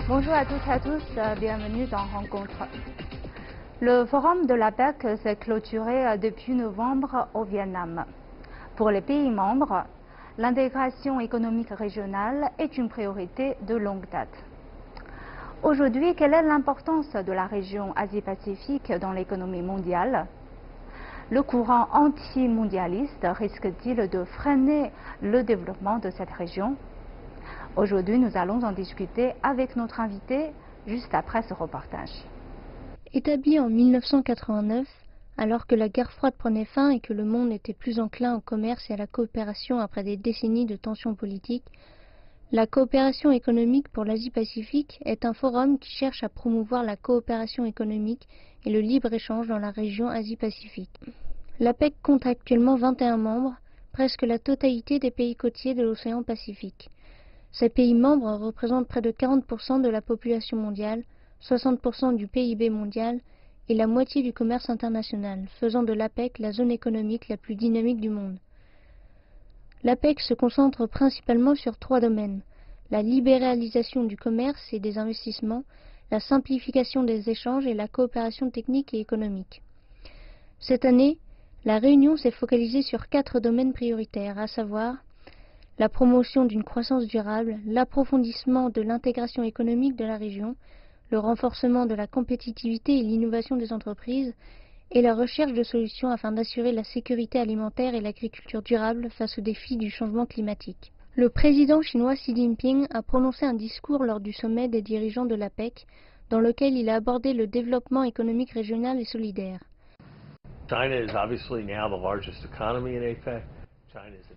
Bonjour à toutes et à tous, bienvenue dans Rencontre. Le forum de l'APEC s'est clôturé depuis novembre au Vietnam. Pour les pays membres, l'intégration économique régionale est une priorité de longue date. Aujourd'hui, quelle est l'importance de la région Asie-Pacifique dans l'économie mondiale? Le courant anti-mondialiste risque-t-il de freiner le développement de cette région? Aujourd'hui, nous allons en discuter avec notre invité juste après ce reportage. Établi en 1989, alors que la guerre froide prenait fin et que le monde était plus enclin au commerce et à la coopération après des décennies de tensions politiques, la coopération économique pour l'Asie-Pacifique est un forum qui cherche à promouvoir la coopération économique et le libre-échange dans la région Asie-Pacifique. L'APEC compte actuellement 21 membres, presque la totalité des pays côtiers de l'océan Pacifique. Ces pays membres représentent près de 40% de la population mondiale, 60% du PIB mondial et la moitié du commerce international, faisant de l'APEC la zone économique la plus dynamique du monde. L'APEC se concentre principalement sur 3 domaines: la libéralisation du commerce et des investissements, la simplification des échanges et la coopération technique et économique. Cette année, la réunion s'est focalisée sur 4 domaines prioritaires, à savoir la promotion d'une croissance durable, l'approfondissement de l'intégration économique de la région, le renforcement de la compétitivité et l'innovation des entreprises, et la recherche de solutions afin d'assurer la sécurité alimentaire et l'agriculture durable face aux défis du changement climatique. Le président chinois Xi Jinping a prononcé un discours lors du sommet des dirigeants de l'APEC, dans lequel il a abordé le développement économique régional et solidaire.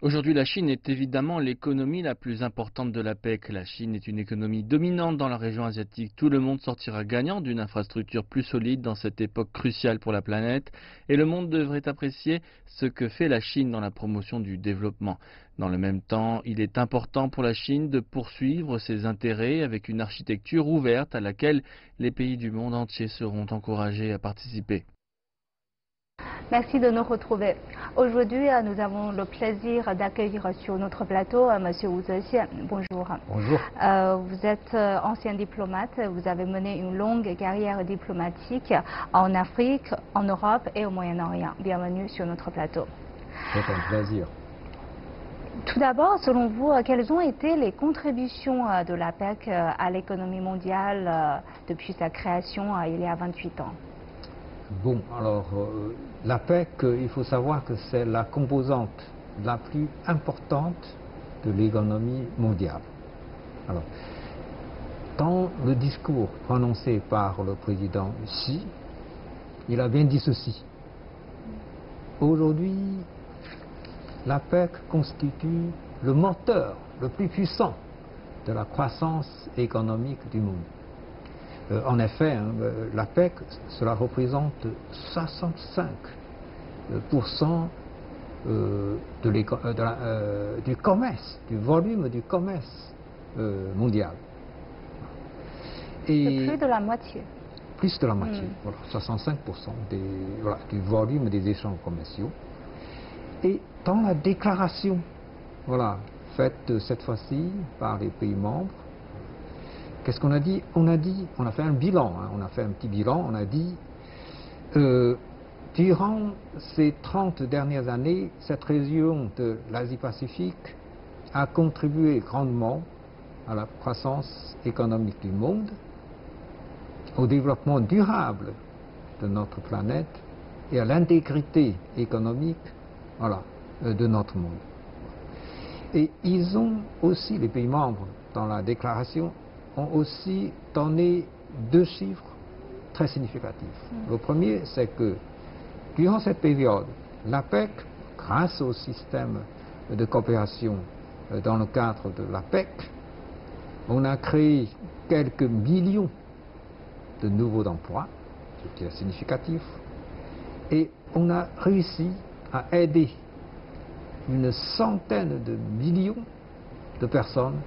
Aujourd'hui, la Chine est évidemment l'économie la plus importante de l'APEC. La Chine est une économie dominante dans la région asiatique. Tout le monde sortira gagnant d'une infrastructure plus solide dans cette époque cruciale pour la planète. Et le monde devrait apprécier ce que fait la Chine dans la promotion du développement. Dans le même temps, il est important pour la Chine de poursuivre ses intérêts avec une architecture ouverte à laquelle les pays du monde entier seront encouragés à participer. Merci de nous retrouver. Aujourd'hui, nous avons le plaisir d'accueillir sur notre plateau M. Wu Zexian. Bonjour. Bonjour. Vous êtes ancien diplomate, vous avez mené une longue carrière diplomatique en Afrique, en Europe et au Moyen-Orient. Bienvenue sur notre plateau. C'est un plaisir. Tout d'abord, selon vous, quelles ont été les contributions de l'APEC à l'économie mondiale depuis sa création il y a 28 ans? Bon, alors, l'APEC, il faut savoir que c'est la composante la plus importante de l'économie mondiale. Alors, dans le discours prononcé par le président Xi, il a bien dit ceci. Aujourd'hui, l'APEC constitue le moteur le plus puissant de la croissance économique du monde. En effet, l'APEC, cela représente 65% du commerce, du volume du commerce mondial. Et plus de la moitié. Plus de la moitié, voilà, 65% du volume des échanges commerciaux. Et dans la déclaration, faite cette fois-ci par les pays membres, qu'est-ce qu'on a dit? On a fait un bilan, on a fait un petit bilan, on a dit durant ces 30 dernières années, cette région de l'Asie-Pacifique a contribué grandement à la croissance économique du monde, au développement durable de notre planète et à l'intégrité économique de notre monde. Et ils ont aussi, les pays membres, dans la déclaration, ont aussi donné 2 chiffres très significatifs. Le premier, c'est que durant cette période, l'APEC, grâce au système de coopération dans le cadre de l'APEC, on a créé quelques millions de nouveaux emplois, ce qui est significatif, et on a réussi à aider une centaine de millions de personnes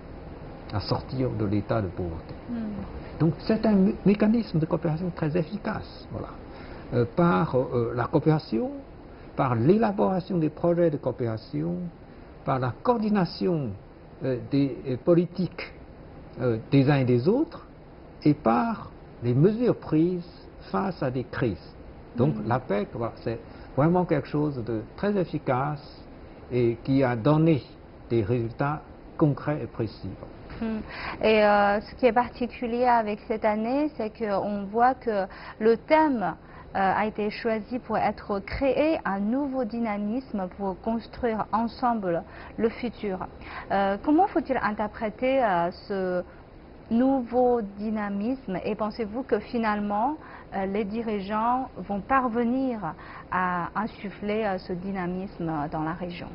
à sortir de l'état de pauvreté. Donc c'est un mécanisme de coopération très efficace, par la coopération, par l'élaboration des projets de coopération, par la coordination des politiques des uns et des autres, et par les mesures prises face à des crises. Donc l'APEC, voilà, c'est vraiment quelque chose de très efficace et qui a donné des résultats concrets et précis. Et ce qui est particulier avec cette année, c'est qu'on voit que le thème a été choisi pour être créé un nouveau dynamisme pour construire ensemble le futur. Comment faut-il interpréter ce nouveau dynamisme et pensez-vous que finalement les dirigeants vont parvenir à insuffler ce dynamisme dans la région?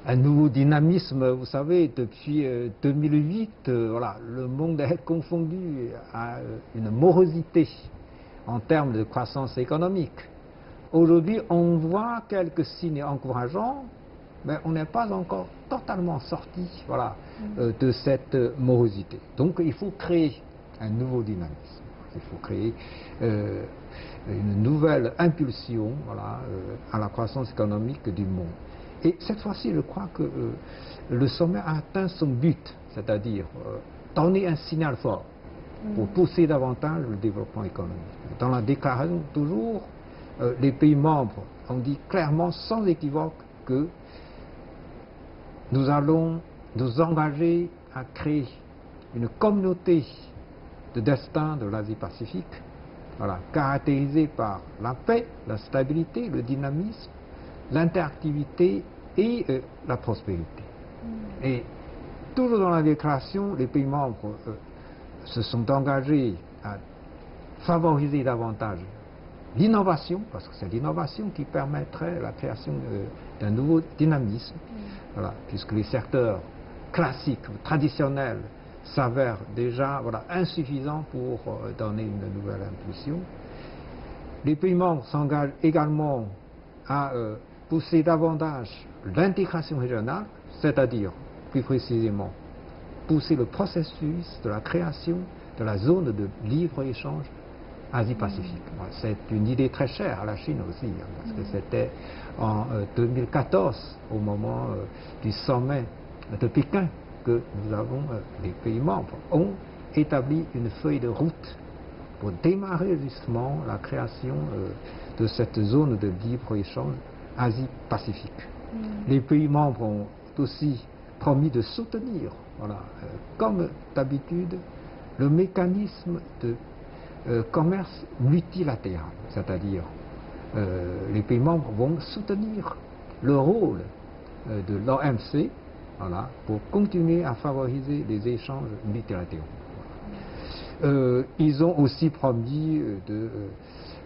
Un nouveau dynamisme, vous savez, depuis 2008, voilà, le monde est confondu à une morosité en termes de croissance économique. Aujourd'hui, on voit quelques signes encourageants, mais on n'est pas encore totalement sorti, voilà, de cette morosité. Donc il faut créer un nouveau dynamisme, il faut créer une nouvelle impulsion, voilà, à la croissance économique du monde. Et cette fois-ci, je crois que le sommet a atteint son but, c'est-à-dire donner un signal fort pour pousser davantage le développement économique. Dans la déclaration, toujours, les pays membres ont dit clairement, sans équivoque, que nous allons nous engager à créer une communauté de destin de l'Asie-Pacifique, voilà, caractérisée par la paix, la stabilité, le dynamisme, l'interactivité et la prospérité. Et toujours dans la déclaration, les pays membres se sont engagés à favoriser davantage l'innovation, parce que c'est l'innovation qui permettrait la création d'un nouveau dynamisme, voilà, puisque les secteurs classiques, traditionnels, s'avèrent déjà, voilà, insuffisants pour donner une nouvelle impulsion. Les pays membres s'engagent également à pousser davantage l'intégration régionale, c'est-à-dire, plus précisément, pousser le processus de la création de la zone de libre-échange Asie-Pacifique. C'est une idée très chère à la Chine aussi, hein, parce que c'était en 2014, au moment du sommet de Pékin, que nous avons, les pays membres ont établi une feuille de route pour démarrer justement la création de cette zone de libre-échange Asie-Pacifique. Les pays membres ont aussi promis de soutenir, voilà, comme d'habitude, le mécanisme de commerce multilatéral, c'est-à-dire les pays membres vont soutenir le rôle de l'OMC, voilà, pour continuer à favoriser les échanges multilatéraux. Ils ont aussi promis de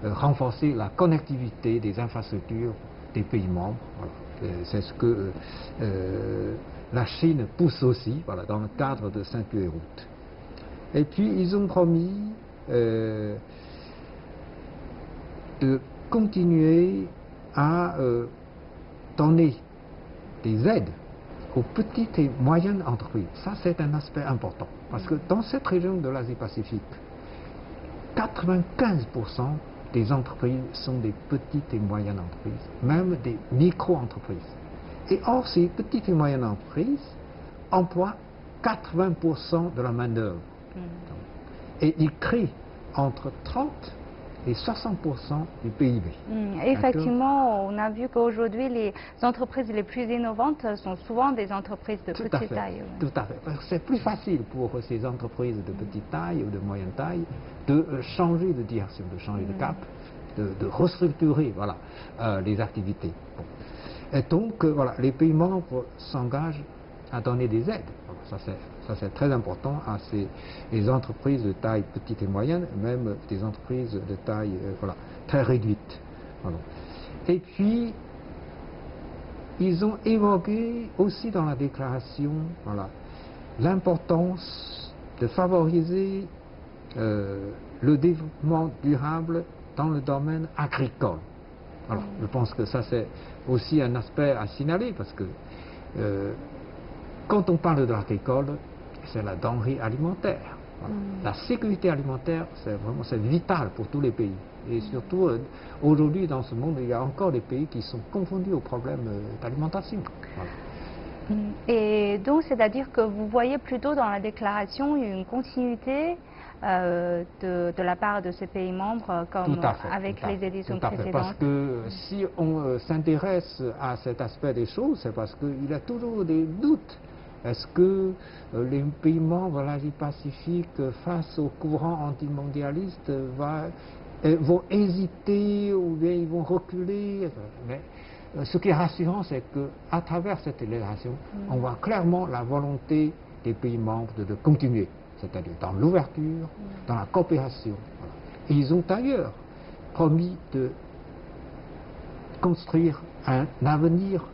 renforcer la connectivité des infrastructures des pays membres. Voilà. C'est ce que la Chine pousse aussi, voilà, dans le cadre de Ceinture et route. Et puis ils ont promis de continuer à donner des aides aux petites et moyennes entreprises. Ça, c'est un aspect important. Parce que dans cette région de l'Asie-Pacifique, 95% des entreprises sont des petites et moyennes entreprises, même des micro-entreprises. Et or, ces petites et moyennes entreprises emploient 80% de la main-d'œuvre. Et ils créent entre 30 et 60% du PIB. Effectivement, on a vu qu'aujourd'hui, les entreprises les plus innovantes sont souvent des entreprises de petite taille. Tout à fait. C'est plus facile pour ces entreprises de petite taille ou de moyenne taille de changer de direction, de changer de cap, de restructurer, voilà, les activités. Bon. Et donc, voilà, les pays membres s'engagent à donner des aides. Ça, c'est très important à les entreprises de taille petite et moyenne, même des entreprises de taille voilà, très réduite. Voilà. Et puis, ils ont évoqué aussi dans la déclaration, voilà, l'importance de favoriser le développement durable dans le domaine agricole. Alors, je pense que ça, c'est aussi un aspect à signaler, parce que quand on parle de l'agricole, c'est la denrée alimentaire. Voilà. La sécurité alimentaire, c'est vital pour tous les pays. Et surtout, aujourd'hui, dans ce monde, il y a encore des pays qui sont confondus aux problèmes d'alimentation. Voilà. Et donc, c'est-à-dire que vous voyez plutôt dans la déclaration une continuité de la part de ces pays membres, comme avec les éditions précédentes. Parce que si on s'intéresse à cet aspect des choses, c'est parce qu'il y a toujours des doutes. Est-ce que les pays membres de l'Asie-Pacifique, face au courant antimondialiste, vont hésiter ou bien ils vont reculer? Mais ce qui est rassurant, c'est qu'à travers cette délégation, on voit clairement la volonté des pays membres de continuer, c'est-à-dire dans l'ouverture, dans la coopération. Voilà. Et ils ont d'ailleurs promis de construire un avenir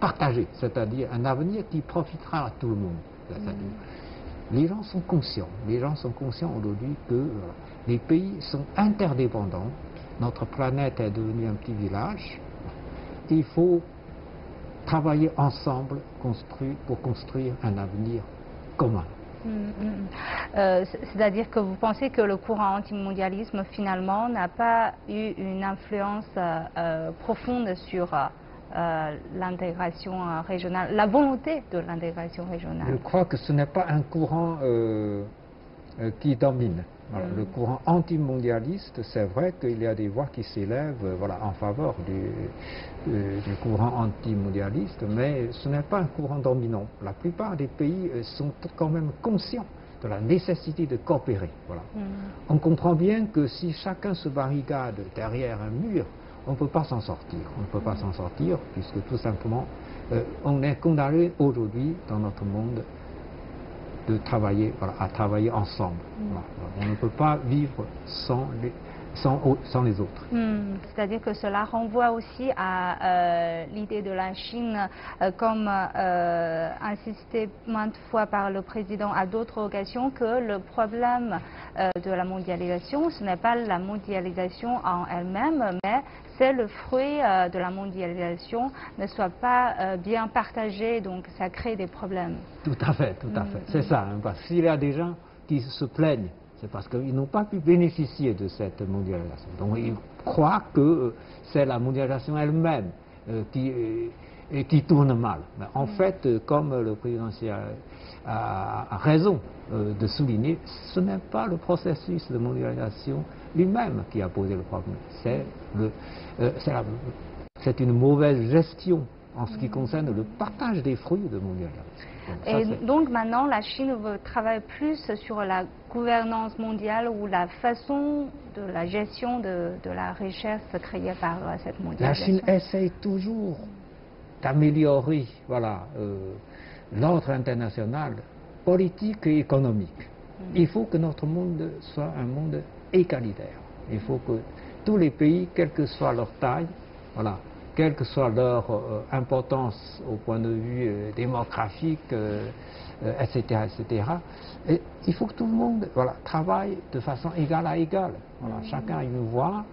partagé, c'est-à-dire un avenir qui profitera à tout le monde. Les gens sont conscients aujourd'hui que les pays sont interdépendants, notre planète est devenue un petit village, il faut travailler ensemble pour construire un avenir commun. C'est-à-dire que vous pensez que le courant antimondialisme finalement n'a pas eu une influence profonde sur l'intégration régionale, la volonté de l'intégration régionale? Je crois que ce n'est pas un courant qui domine. Voilà. Le courant antimondialiste, c'est vrai qu'il y a des voix qui s'élèvent en faveur du courant antimondialiste, mais ce n'est pas un courant dominant. La plupart des pays sont quand même conscients de la nécessité de coopérer. Voilà. On comprend bien que si chacun se barricade derrière un mur, on ne peut pas s'en sortir. On ne peut pas s'en sortir puisque tout simplement on est condamné aujourd'hui dans notre monde de travailler, à travailler ensemble. On ne peut pas vivre sans les autres. C'est-à-dire que cela renvoie aussi à l'idée de la Chine, comme insisté maintes fois par le président à d'autres occasions, que le problème de la mondialisation, ce n'est pas la mondialisation en elle-même, mais c'est le fruit de la mondialisation ne soit pas bien partagé, donc ça crée des problèmes. Tout à fait, c'est ça. Parce qu'il y a des gens qui se plaignent, c'est parce qu'ils n'ont pas pu bénéficier de cette mondialisation. Donc ils croient que c'est la mondialisation elle-même qui tourne mal. Mais en fait, comme le président a raison de souligner, ce n'est pas le processus de mondialisation lui-même qui a posé le problème. C'est une mauvaise gestion en ce qui concerne le partage des fruits de mondialisation. Donc maintenant, la Chine veut travailler plus sur la gouvernance mondiale ou la façon de la gestion de la richesse créée par cette mondialisation. La Chine essaye toujours d'améliorer l'ordre international politique et économique. Il faut que notre monde soit un monde égalitaire. Il faut que tous les pays, quelle que soit leur taille, quelle que soit leur importance au point de vue démographique, etc., il faut que tout le monde travaille de façon égale à égale. Chacun a une voix,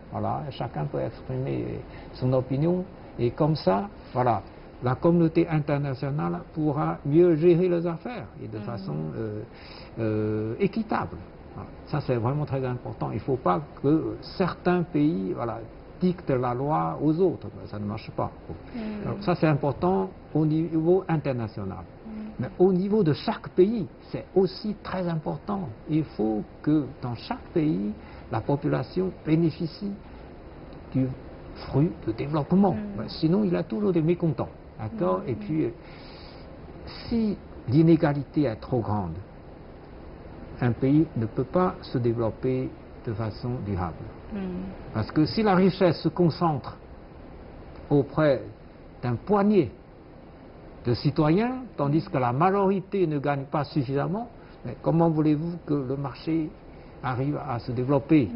chacun peut exprimer son opinion, et comme ça, la communauté internationale pourra mieux gérer les affaires et de façon équitable. Ça, c'est vraiment très important. Il ne faut pas que certains pays dictent la loi aux autres. Ça ne marche pas. Alors, ça, c'est important au niveau international. Mais au niveau de chaque pays, c'est aussi très important. Il faut que dans chaque pays, la population bénéficie du fruit de développement. Sinon, il y a toujours des mécontents. D'accord? Et puis, si l'inégalité est trop grande, un pays ne peut pas se développer de façon durable. Parce que si la richesse se concentre auprès d'un poignet de citoyens, tandis que la majorité ne gagne pas suffisamment, mais comment voulez-vous que le marché arrive à se développer?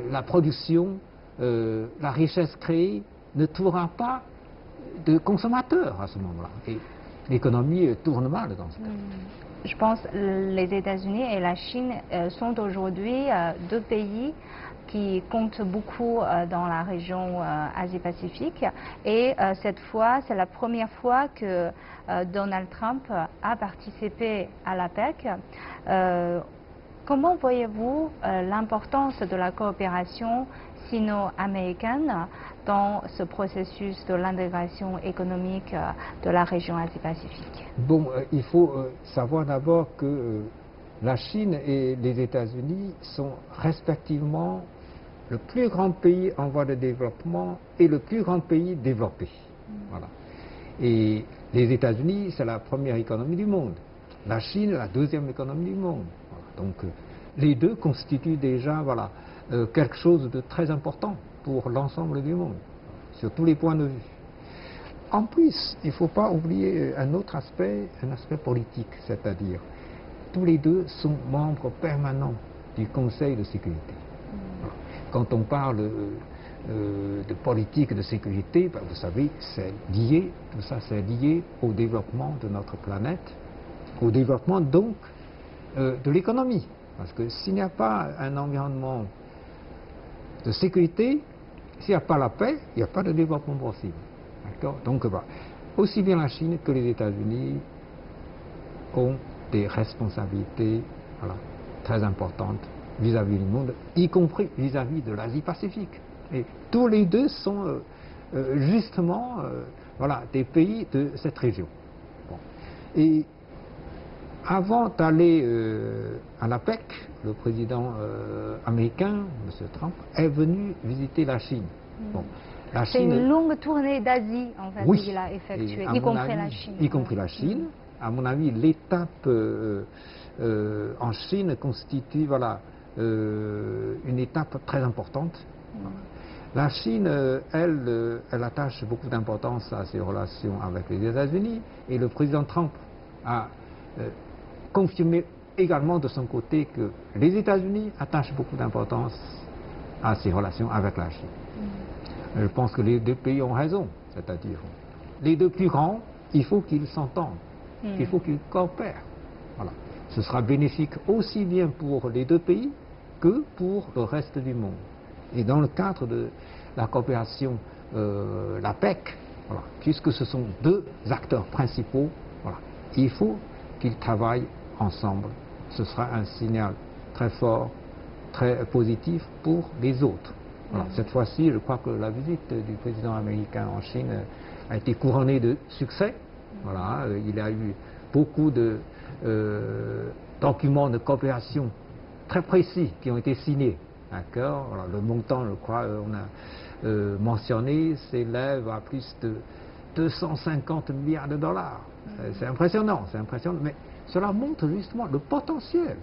La production, la richesse créée ne trouvera pas de consommateurs à ce moment-là. Et l'économie tourne mal dans ce cas. Je pense que les États-Unis et la Chine sont aujourd'hui deux pays qui comptent beaucoup dans la région Asie-Pacifique. Et cette fois, c'est la première fois que Donald Trump a participé à l'APEC. Comment voyez-vous l'importance de la coopération sino-américaine dans ce processus de l'intégration économique de la région Asie-Pacifique? Bon, il faut savoir d'abord que la Chine et les États-Unis sont respectivement le plus grand pays en voie de développement et le plus grand pays développé. Voilà. Et les États-Unis, c'est la première économie du monde. La Chine, la deuxième économie du monde. Voilà. Donc, les deux constituent déjà voilà, quelque chose de très important pour l'ensemble du monde, sur tous les points de vue. En plus, il ne faut pas oublier un autre aspect, un aspect politique, c'est-à-dire tous les deux sont membres permanents du Conseil de sécurité. Quand on parle de politique de sécurité, ben vous savez, c'est lié, tout ça c'est lié au développement de notre planète, au développement donc de l'économie. Parce que s'il n'y a pas un environnement de sécurité, s'il n'y a pas la paix, il n'y a pas de développement possible. Donc, aussi bien la Chine que les États-Unis ont des responsabilités voilà, très importantes vis-à-vis du monde, y compris vis-à-vis de l'Asie-Pacifique. Et tous les deux sont justement voilà, des pays de cette région. Bon. Et avant d'aller à l'APEC, le président américain, M. Trump, est venu visiter la Chine. Bon. C'est une longue tournée d'Asie, en fait, oui, qu'il a effectuée, y compris la Chine. Y compris la Chine. À mon avis, l'étape en Chine constitue voilà, une étape très importante. La Chine, elle attache beaucoup d'importance à ses relations avec les États-Unis et le président Trump a confirmé également de son côté que les États-Unis attachent beaucoup d'importance à ses relations avec la Chine. Je pense que les deux pays ont raison, c'est-à-dire les deux plus grands, il faut qu'ils s'entendent, il faut qu'ils coopèrent. Voilà. Ce sera bénéfique aussi bien pour les deux pays que pour le reste du monde. Et dans le cadre de la coopération, la PEC, voilà, puisque ce sont deux acteurs principaux, voilà, il faut qu'ils travaillent ensemble. Ce sera un signal très fort, très positif pour les autres. Voilà. Cette fois-ci, je crois que la visite du président américain en Chine a été couronnée de succès. Voilà, il y a eu beaucoup de documents de coopération très précis qui ont été signés. D'accord. Voilà, le montant, je crois, on a mentionné, s'élève à plus de 250 milliards de dollars. C'est impressionnant, mais cela montre justement le potentiel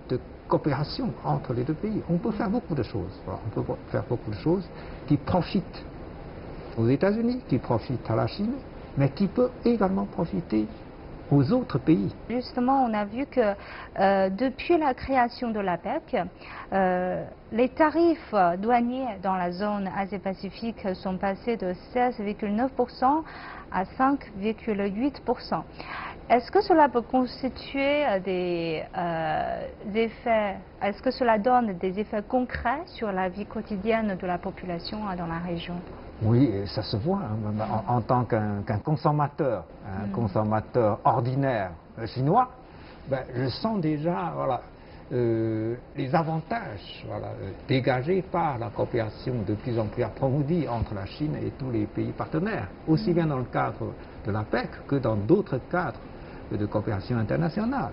de coopération entre les deux pays. On peut faire beaucoup de choses. Voilà, on peut faire beaucoup de choses qui profitent aux États-Unis, qui profitent à la Chine, mais qui peut également profiter aux autres pays. Justement, on a vu que depuis la création de l'APEC, les tarifs douaniers dans la zone Asie-Pacifique sont passés de 16,9% à 5,8%. Est-ce que cela peut constituer des effets, est-ce que cela donne des effets concrets sur la vie quotidienne de la population dans la région? Oui, ça se voit en tant qu'un consommateur, un consommateur ordinaire chinois, ben, je sens déjà voilà, les avantages voilà, dégagés par la coopération de plus en plus approfondie entre la Chine et tous les pays partenaires, aussi bien dans le cadre de l'APEC que dans d'autres cadres de coopération internationale.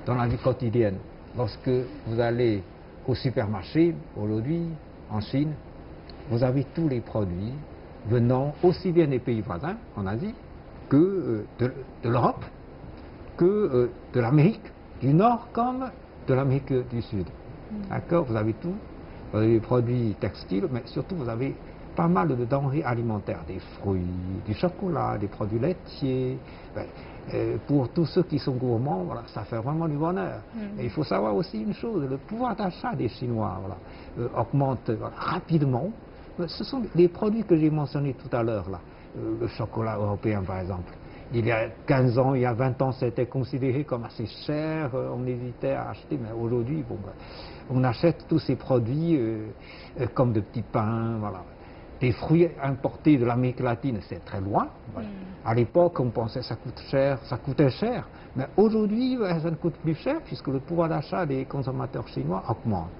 Dans la vie quotidienne, lorsque vous allez au supermarché aujourd'hui en Chine, vous avez tous les produits venant aussi bien des pays voisins en Asie que de l'Europe, que de l'Amérique du Nord comme de l'Amérique du Sud. D'accord. Vous avez tout, vous avez des produits textiles, mais surtout vous avez pas mal de denrées alimentaires, des fruits, du chocolat, des produits laitiers. Ben, pour tous ceux qui sont gourmands, voilà, ça fait vraiment du bonheur. Et il faut savoir aussi une chose, le pouvoir d'achat des Chinois voilà, augmente voilà, rapidement. Ce sont les produits que j'ai mentionnés tout à l'heure, là, le chocolat européen par exemple. Il y a 15 ans, il y a 20 ans, c'était considéré comme assez cher, on hésitait à acheter, mais aujourd'hui, bon, ben, on achète tous ces produits comme de petits pains, voilà. Des fruits importés de l'Amérique latine, c'est très loin. Voilà. À l'époque, on pensait que ça coûtait cher, mais aujourd'hui, ça ne coûte plus cher puisque le pouvoir d'achat des consommateurs chinois augmente.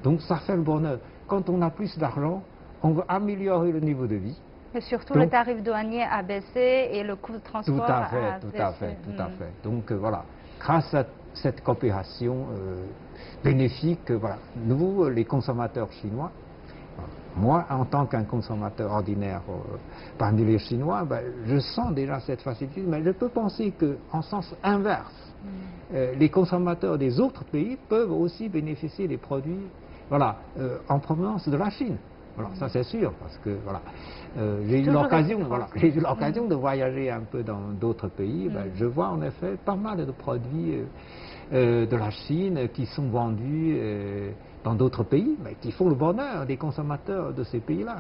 Donc ça fait le bonheur. Quand on a plus d'argent, on veut améliorer le niveau de vie. Et surtout, le tarif douanier a baissé et le coût de transport a baissé. Tout à fait. Donc voilà, grâce à cette coopération bénéfique. Voilà. Nous, les consommateurs chinois, moi, en tant qu'un consommateur ordinaire parmi les Chinois, je sens déjà cette facilité, mais je peux penser qu'en sens inverse, les consommateurs des autres pays peuvent aussi bénéficier des produits en provenance de la Chine. Voilà, ça c'est sûr, parce que j'ai eu l'occasion de voyager un peu dans d'autres pays. Je vois en effet pas mal de produits de la Chine qui sont vendus dans d'autres pays, mais qui font le bonheur des consommateurs de ces pays-là.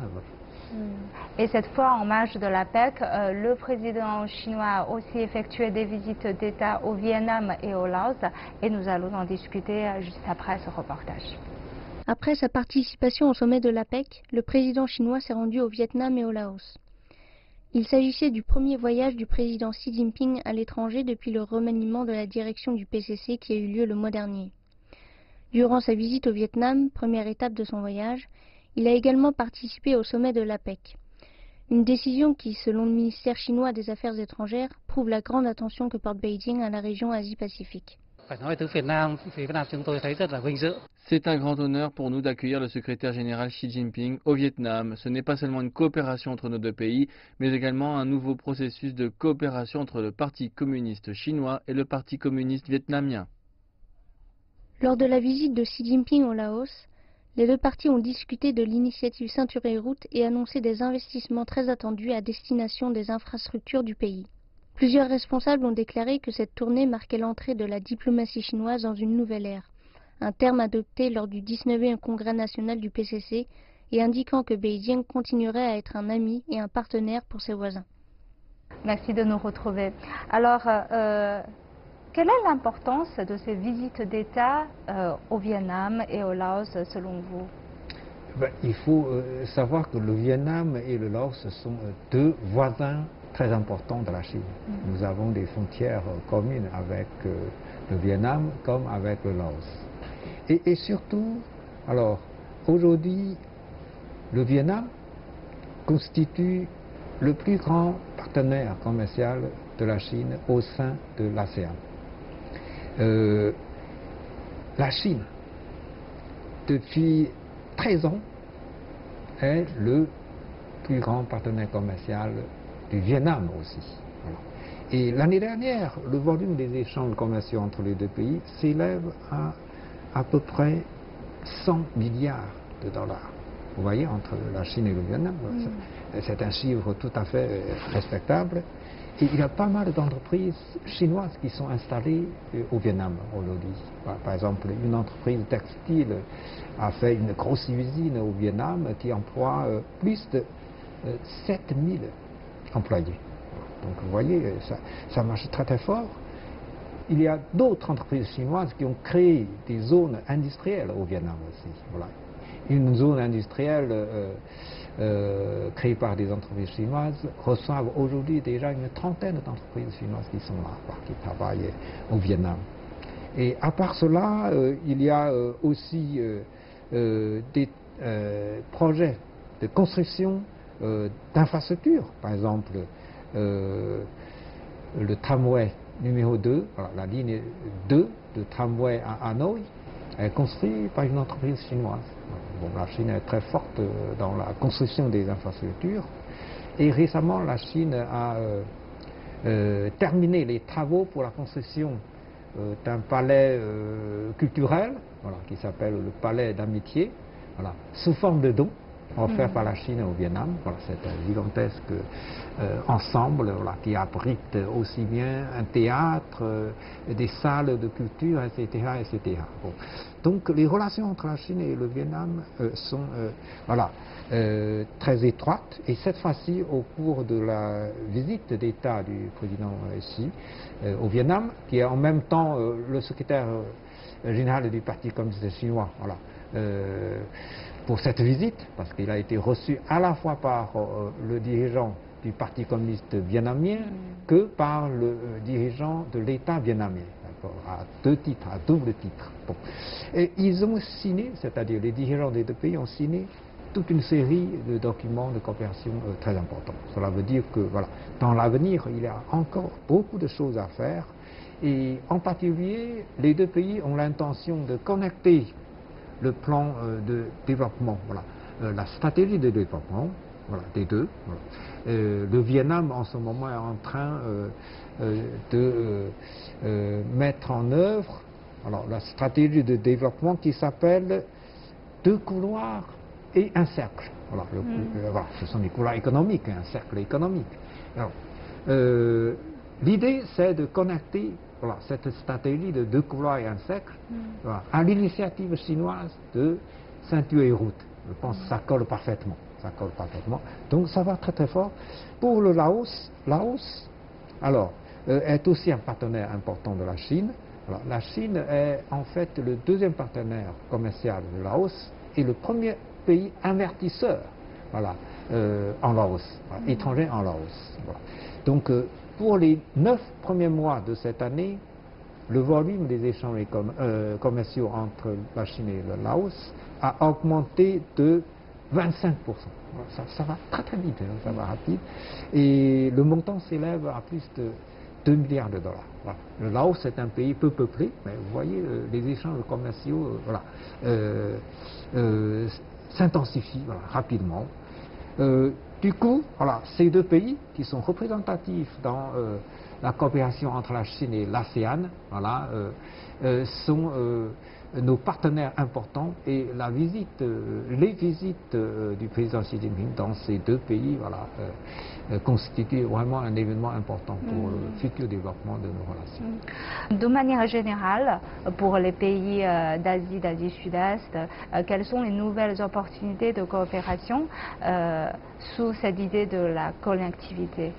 Et cette fois, en marge de l'APEC, le président chinois a aussi effectué des visites d'État au Vietnam et au Laos, et nous allons en discuter juste après ce reportage. Après sa participation au sommet de l'APEC, le président chinois s'est rendu au Vietnam et au Laos. Il s'agissait du premier voyage du président Xi Jinping à l'étranger depuis le remaniement de la direction du PCC qui a eu lieu le mois dernier. Durant sa visite au Vietnam, première étape de son voyage, il a également participé au sommet de l'APEC. Une décision qui, selon le ministère chinois des Affaires étrangères, prouve la grande attention que porte Beijing à la région Asie-Pacifique. C'est un grand honneur pour nous d'accueillir le secrétaire général Xi Jinping au Vietnam. Ce n'est pas seulement une coopération entre nos deux pays, mais également un nouveau processus de coopération entre le Parti communiste chinois et le Parti communiste vietnamien. Lors de la visite de Xi Jinping au Laos, les deux partis ont discuté de l'initiative Ceinture et Route et annoncé des investissements très attendus à destination des infrastructures du pays. Plusieurs responsables ont déclaré que cette tournée marquait l'entrée de la diplomatie chinoise dans une nouvelle ère, un terme adopté lors du 19e congrès national du PCC et indiquant que Beijing continuerait à être un ami et un partenaire pour ses voisins. Merci de nous retrouver. Alors, quelle est l'importance de ces visites d'État au Vietnam et au Laos selon vous? Il faut savoir que le Vietnam et le Laos sont deux voisins très importants de la Chine. Nous avons des frontières communes avec le Vietnam comme avec le Laos. Et surtout, alors, aujourd'hui, le Vietnam constitue le plus grand partenaire commercial de la Chine au sein de l'ASEAN. La Chine, depuis 13 ans, est le plus grand partenaire commercial du Vietnam aussi. Voilà. Et l'année dernière, le volume des échanges commerciaux entre les deux pays s'élève à peu près 100 milliards de dollars. Vous voyez, entre la Chine et le Vietnam, c'est un chiffre tout à fait respectable. Et il y a pas mal d'entreprises chinoises qui sont installées au Vietnam aujourd'hui. Par exemple, une entreprise textile a fait une grosse usine au Vietnam qui emploie plus de 7000 employés. Donc vous voyez, ça marche très très fort. Il y a d'autres entreprises chinoises qui ont créé des zones industrielles au Vietnam aussi. Voilà. Une zone industrielle créée par des entreprises chinoises reçoivent aujourd'hui déjà une trentaine d'entreprises chinoises qui sont là, qui travaillent au Vietnam. Et à part cela, il y a aussi des projets de construction d'infrastructures. Par exemple, le tramway numéro 2, la ligne 2 de tramway à Hanoï, est construite par une entreprise chinoise. Bon, la Chine est très forte dans la construction des infrastructures. Et récemment, la Chine a terminé les travaux pour la construction d'un palais culturel, qui s'appelle le palais d'amitié, sous forme de don, offert par la Chine au Vietnam. Voilà, c'est un gigantesque ensemble qui abrite aussi bien un théâtre, des salles de culture, etc. etc. Bon. Donc les relations entre la Chine et le Vietnam sont très étroites. Et cette fois-ci, au cours de la visite d'État du président Xi au Vietnam, qui est en même temps le secrétaire général du Parti communiste chinois, pour cette visite, parce qu'il a été reçu à la fois par le dirigeant du Parti communiste vietnamien que par le dirigeant de l'État vietnamien, à deux titres, à double titre. Bon. Et ils ont signé, c'est-à-dire les dirigeants des deux pays ont signé toute une série de documents de coopération très importants. Cela veut dire que dans l'avenir, il y a encore beaucoup de choses à faire Et en particulier, les deux pays ont l'intention de connecter le plan de développement, voilà, la stratégie de développement, voilà, des deux. Voilà. Le Vietnam en ce moment est en train de mettre en œuvre alors, la stratégie de développement qui s'appelle 2 couloirs et un cercle. Voilà, voilà, ce sont des couloirs économiques, un cercle économique. L'idée, c'est de connecter voilà, cette stratégie de 2 couloirs et un cercle voilà, à l'initiative chinoise de ceinture et route. Je pense que ça colle parfaitement. Ça colle parfaitement. Donc ça va très très fort. Pour le Laos, alors, est aussi un partenaire important de la Chine. Alors, la Chine est en fait le deuxième partenaire commercial du Laos et le premier pays investisseur voilà, en Laos, voilà, étranger en Laos. Voilà. Donc pour les 9 premiers mois de cette année, le volume des échanges commerciaux entre la Chine et le Laos a augmenté de 25%. Ça va très très vite, hein, ça va rapide. Et le montant s'élève à plus de 2 milliards de dollars. Voilà. Le Laos est un pays peu peuplé, mais vous voyez, les échanges commerciaux voilà, s'intensifient voilà, rapidement. Du coup, voilà, ces deux pays qui sont représentatifs dans la coopération entre la Chine et l'ASEAN voilà, sont nos partenaires importants et les visites du président Xi Jinping dans ces deux pays voilà, constituent vraiment un événement important pour le futur développement de nos relations. De manière générale, pour les pays d'Asie Sud-Est, quelles sont les nouvelles opportunités de coopération sous cette idée de la connectivité?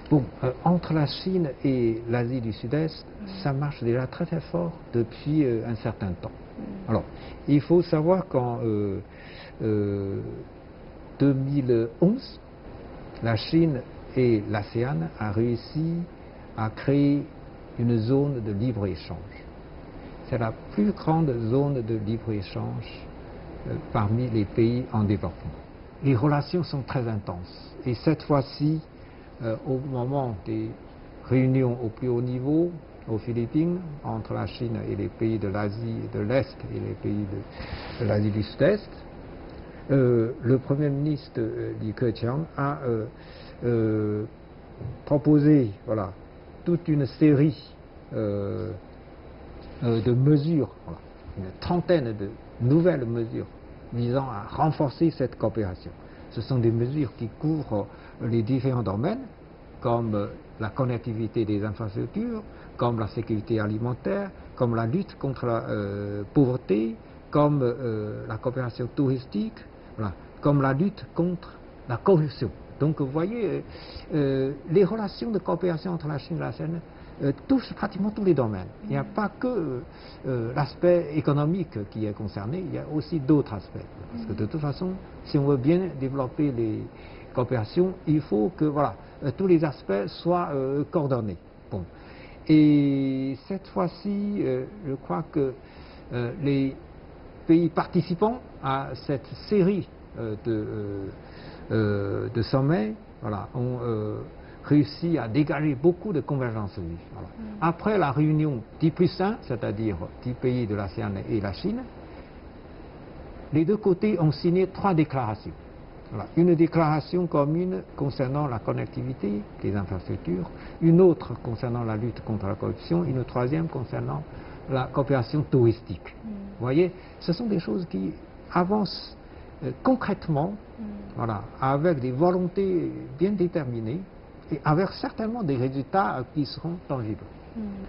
Bon, entre la Chine et l'Asie du Sud-Est, ça marche déjà très très fort depuis un certain temps. Alors, il faut savoir qu'en 2011, la Chine et l'ASEAN a réussi à créer une zone de libre-échange. C'est la plus grande zone de libre-échange parmi les pays en développement. Les relations sont très intenses et cette fois-ci, au moment des réunions au plus haut niveau aux Philippines, entre la Chine et les pays de l'Asie de l'Est et les pays de l'Asie du Sud-Est, le Premier ministre Li Keqiang a proposé voilà, toute une série de mesures, voilà, une trentaine de nouvelles mesures visant à renforcer cette coopération. Ce sont des mesures qui couvrent les différents domaines, comme la connectivité des infrastructures, comme la sécurité alimentaire, comme la lutte contre la pauvreté, comme la coopération touristique, voilà, comme la lutte contre la corruption. Donc vous voyez, les relations de coopération entre la Chine et l'ASEAN touchent pratiquement tous les domaines. Il n'y a pas que l'aspect économique qui est concerné, il y a aussi d'autres aspects. Parce que de toute façon, si on veut bien développer les coopérations, il faut que voilà, tous les aspects soient coordonnés. Bon. Et cette fois-ci, je crois que les pays participants à cette série de sommets voilà, ont réussi à dégager beaucoup de convergences. Voilà. Après la réunion 10+1, c'est-à-dire 10 pays de l'ASEAN et la Chine, les deux côtés ont signé 3 déclarations. Voilà. Une déclaration commune concernant la connectivité, les infrastructures, une autre concernant la lutte contre la corruption, une troisième concernant la coopération touristique. Vous voyez, ce sont des choses qui avancent concrètement, voilà, avec des volontés bien déterminées et avec certainement des résultats qui seront tangibles.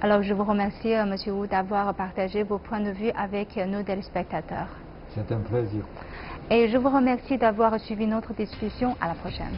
Alors je vous remercie, M. Wu, d'avoir partagé vos points de vue avec nos téléspectateurs. C'est un plaisir. Et je vous remercie d'avoir suivi notre discussion. À la prochaine.